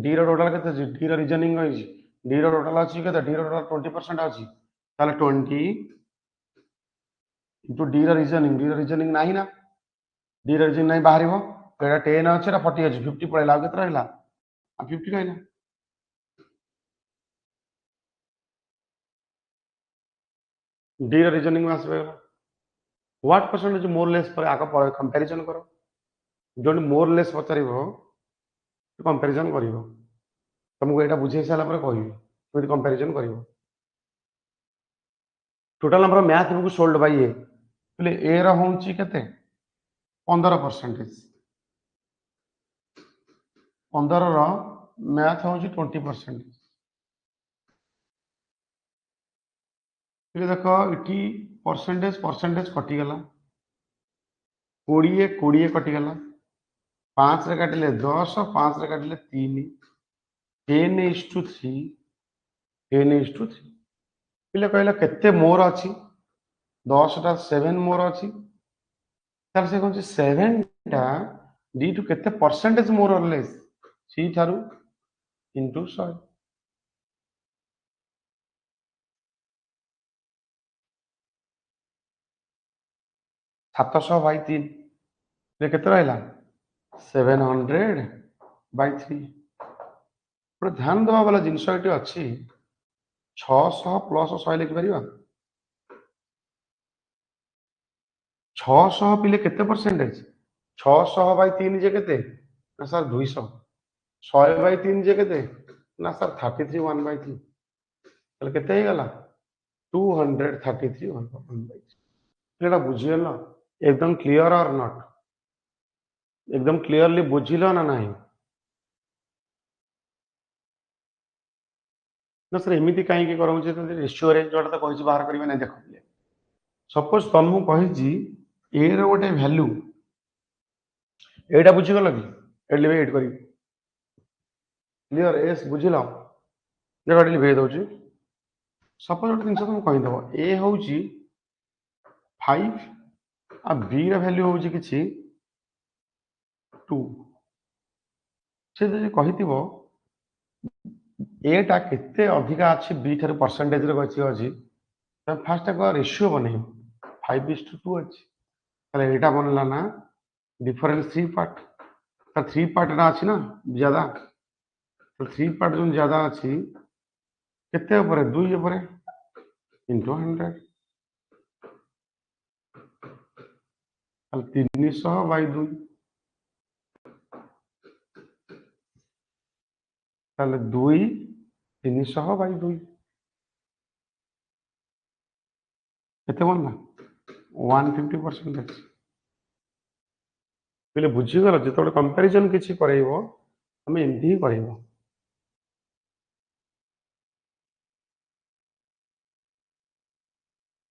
D रो टोटल केते अछि D रो रीजनिंग अछि D रो टोटल अछि केते D रो टोटल 20% अछि ताले 20 into D रो रीजनिंग नाही ना D रो रीजनिंग नाही बाहरिबो एटा 10 अछि एटा 40 अछि 50 पळेला केते रहला 50 रहला D रो रीजनिंग में आसबे व्हाट परसेंटेज मोर लेस पर आका कंपैरिजन करो जोन मोर लेस पचारिबो कंपैरिजन करिवो तुमको एटा बुझे साला पर कहिवो केमि कंपैरिजन करिवो total number of math book sold by A बोले ए रो होंची केते 15% 15 रो मैथ होंची 20% फिर देखो इटी परसेंटेज कटि गला 20 कटि गला 5 रे काटिले 10 5 रे काटिले 3 10:3 10:3 पिले कहला केते मोर अछि 10 टा 7 मोर अछि तार से कोन 7 टा डी टू केते परसेंटेज मोर और लेस सी थारु इनटू 100 700 बाय 3 रे केते रहला 700/3 गोटे ध्यान देवा वाला जिनस ये अच्छी 600 प्लस 100 लिखिपर 600 पिले केते परसेंटेज 600/3 जे केते ना सर 200 100/3 जे केते ना सर 33 1/3 ताले केते ही गला 233 1/3 एटा बुझियला एकदम क्लियर और नॉट एकदम क्लियरली बुझिलो ना नहीं ना सर एमिति काहे की करौ जे रेशियो रे जोटा तो कहि बाहर करबे नै देखो सपोज तुमको कही ए रो गोटे वैल्यू एटा बुझी गल कि एट एट करी क्लियर एस बुझिल देखो एट लिभे दउची सपोज गोटे जिनस तुम कहि दबो ए होउची 5 आ बी रो वैल्यू होउची किछि 2 से जे कहितिबो एटा केते अधिका अछि बी थार परसेंटेज रे गछि अछि त फर्स्ट को रेशियो बनै 5:2 अछि ताले एटा बनला ना डिफरेंस 3 पार्ट तो 3 पार्ट ना अछि ना ज्यादा तो 3 पार्ट जो ज्यादा अछि केते ऊपर 2 ऊपर इनटू 100 ताले 300/2 ताले 2 300/2 केते बनला 150% पहले बुझीगल जो कंपेरिजन किसी करेबो हमें एमती ही करेबो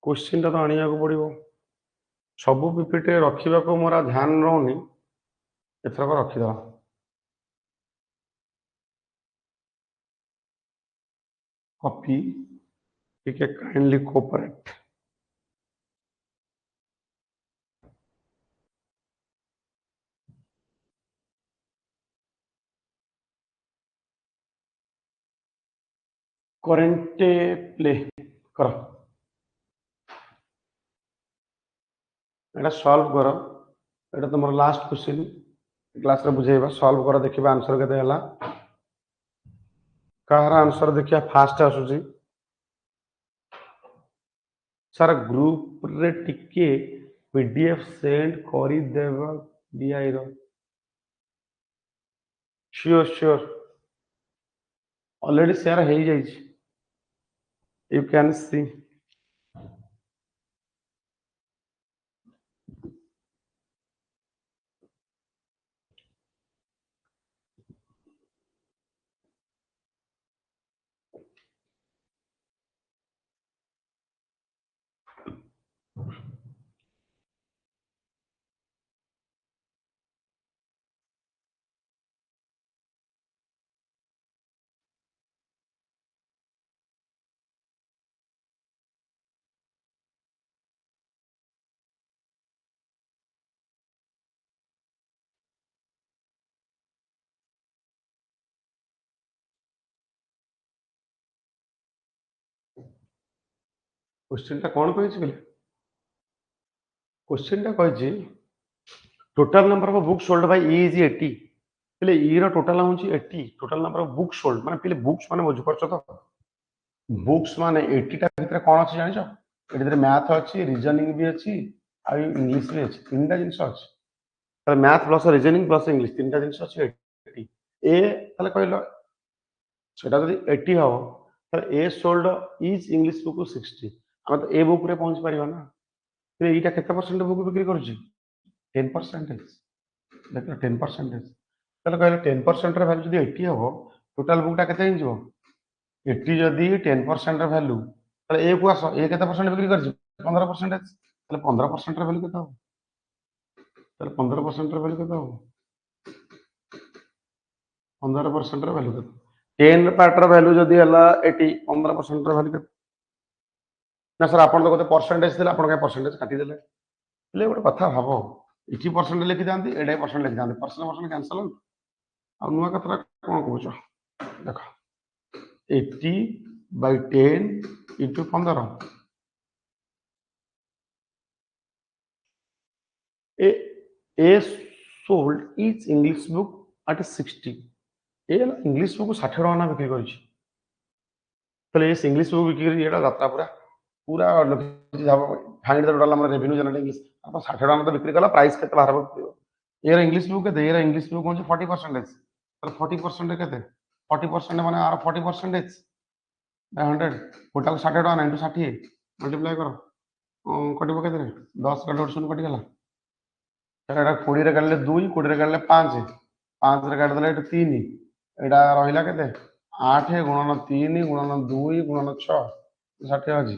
क्वेश्चन तो आनिया को पड़ो सबू पीपीटी रखा को मोर ध्यान रोनी एथरक रखीद कॉपी टिके काइंडली कोऑपरेट करेंट प्ले कर एटा सॉल्व कर एटा तुम लास्ट क्वेश्चन क्लास रे बुझेबा सॉल्व कर देखिबा आंसर केते हला कहार आंसर देखिया फास्ट आसुची सर ग्रुप रे टिके पीडीएफ सेंड करी देबा डीआई रो श्योर श्योर ऑलरेडी शेयर हो जाई यू कैन सी क्वेश्चन टा कौन कहिछि बोले क्वेश्चन टा कहिछि total number of books sold by E is 80 पहले ई रो टोटल होछि 80 total number of books sold माने पहले बुक्स माने बुझ परछ तो बुक्स माने 80 टा भीतर कोन अछि जानि छ एटी भीतर मैथ अछि रीजनिंग भी अछि आ इंग्लिश भी अछि तीनटा जिंस अछि त math plus reasoning plus English तीनटा जिंस अछि 80 ए तले कहलो सेटा जदि 80 हो त ए सोल्ड इज इंग्लिश बुक 60 हम तो ए बुक रे पहुंच परिबा ना तो एटा केते परसेंट बुक बिक्री करूची 10% देखो 10% तले कहलो 10% रे वैल्यू जदि 80 हो टोटल बुकटा केते हि जिवो 80 जदि 10% रे वैल्यू तले ए को आसो ए केते परसेंट बिक्री करछि 15% तले 15% रे वैल्यू केते हो तले 15% रे वैल्यू केते हो 15% रे वैल्यू केते 10 पार्ट रे वैल्यू जदि हला 80 15% रे वैल्यू केते ना सर आपण तो कते परसेंटेज थिला आपण के परसेंटेज काटी देले ले गोटे कथा भाबो 80% लिखि दांती 80% लिखि दांती परसेंट कैंसल हो आ नुआ कथा कोन कहउछ देखो 80/10 * 15 ए ए sold each English book at 60 ये इंग्लिश बुक 60 टका ना बिक्री करिछि तले ये इंग्लिश बुक बिक्री करी एटा यात्रा पूरा पूरा फाइंड द टोटल हमर रेवेन्यू जनरेट इंग्लिश आप 60 टका में तो बिक्री कला प्राइस केते बाहर ये इंग्लिश बुक के ये इंग्लिश बुक होछ 40% तो 40% केते 40% माने आर 40% 100 गोटा 60 टका 9 टू 60 मल्टीप्लाई करो कटि केते 10 का 100 कटि गला एटा 20 रे काढले 2 20 रे काढले 5 5 रे काढ देले 3 एटा रहिला केते 8 गुणन 3 गुणन 2 गुणन 6 60 अछि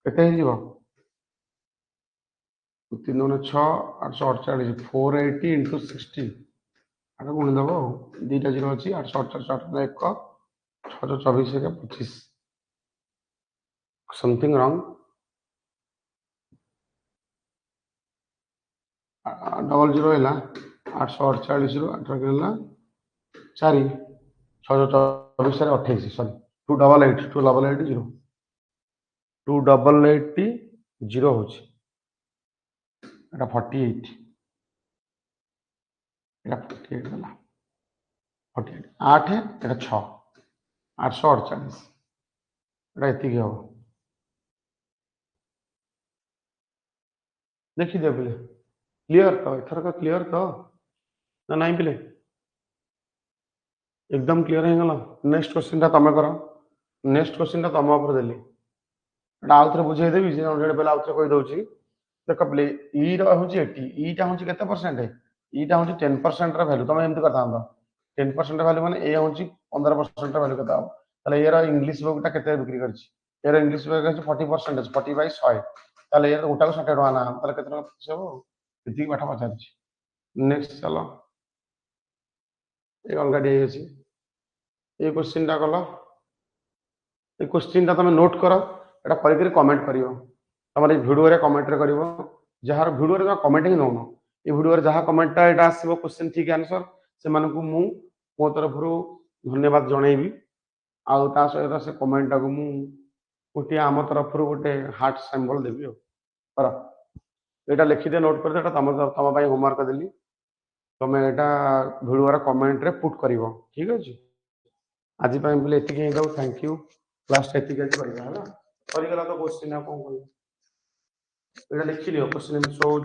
केते हिजिबो 3 गुणन 6 848 480 into 60 आटा गुण दबो दीटा जीरो अछि 848 1 624 के 25 समथिंग रॉन्ग डबल जीरो है 848 रु 8 के 4 624 रे 28 सॉरी 288 0 288 0 होछि एटा 48 एटा 48 गला 48 8 एटा 6 848 एटा एति के हो देखि दे बिले क्लियर तो एथर का क्लियर तो ना नहीं बिले एकदम क्लियर है गला नेक्स्ट क्वेश्चन ता तमे करो नेक्स्ट क्वेश्चन ता तमे ऊपर देली एटा आउथरे बुझाई देबी जे ऑलरेडी पहला आउथरे कहि दउची देख बिले ई रो होची 80 ई ता होची केते परसेंट है ई ता होची 10% रा वैल्यू तमे एमति करता हम 10% वैल्यू माने ए होची 15% रा वैल्यू केता ताले एरा इंग्लिश बुक ता केते बिक्री करछि एरा इंग्लिश बुक है 40% 40 बाय 100 ताले एरा गोटा को 60 टका ना ताले केते टका पछबो इति बाटा पचारछि नेक्स्ट चलो ये अलगा डे अछि ये क्वेश्चन ता कलो ये क्वेश्चन ता तमे नोट करो एटा करि करि कमेंट करियो तमरे वीडियो रे कमेंट रे करियो जहार वीडियो रे कमेंट ही नोनो ये वीडियो रे जहा कमेंट ता एटा आसीबो क्वेश्चन ठीक आंसर से मानकु मो तरफ रु धन्यवाद जणैबी आ ता सहित से कमेंट ता को मु गोटे आम तरफ रु गोटे हार्ट सिंबल देबी पर एटा लिखि दे नोट कर दे एटा तम भाई होमवर्क देली तमे एटा वीडियो रे कमेंट रे पुट करिवो ठीक अछि आज पाए बोले एति के दो थैंक यू क्लास एति के करिया हला करि गला तो क्वेश्चन आ कोन एटा लिखि लियो क्वेश्चन में शो